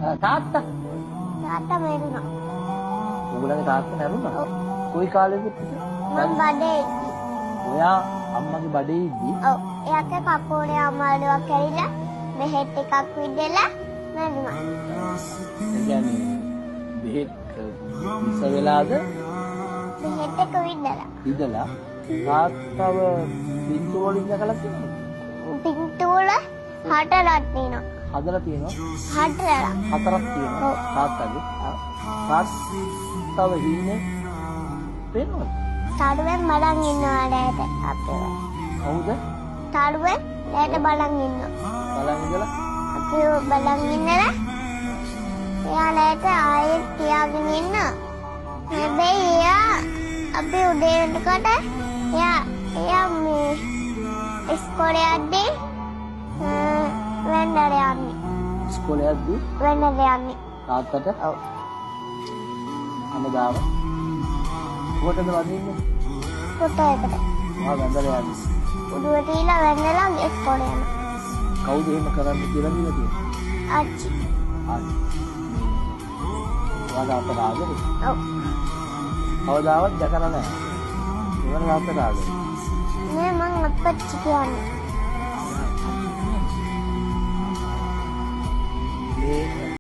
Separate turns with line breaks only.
තාත්තා
මැරුණා.
උඹලගේ තාත්තා මැරුණා? කොයි කාලෙද?
මම බඩේ ඉද්දි.
ඔයා අම්මගේ බඩේ ඉද්දි?
ඔව්. එයාගේ කකුලේ අමාරුවක් ඇවිල්ලා බෙහෙත් එකක් විදලා මැරුණා.
ඒ කියන්නේ බෙහෙත් ඉස වෙලාද?
බෙහෙත් එක විදලා.
තාත්තව පින්තු වලින් දැකලා තියෙනවද?
පින්තු වල හතරක් තියෙනවා.
හදලා තියෙනවා? හතරක් තියෙනවා. තාත්තගේ. තාත්තව හීනේ පේනවද?
තරුවෙන් බලන් ඉන්නවා ලෑට අපේ.
කවුද?
තරුවෙන් ලෑට බලන් ඉන්නවා.
බලන් ඉඳලා
අපේ බලන් ඉන්නලා එයා ලෑට ආයෙත් තියාගෙන ඉන්නවා. හැබැයි එයා අපේ උදේ වෙනකොට එයා මේ ඉස්කෝලේ යද්දී වෙන්දර යන්නේ.
ඉස්කෝලේ යද්දී
වෙන්දර යන්නේ.
තාත්තට?
ඔව්.
හැමදාම කොහෙටද වදින්නේ?
පොතේකට.
මම වෙන්දර යන්නේ.
උඩුව තියලා වෙන්දලා ඉස්කෝලේ යනවා.
කවුද එහෙම කරන්නේ කියලා දීලා තියෙන්නේ?
අච්චි.
ඔයාලා අපට ආදරේ?
ඔව්.
කවදාවත් දැකලා නැහැ. ඒවන අපට ආදරේ.
නෑ මං අපච්චි කියන්නේ.
මේ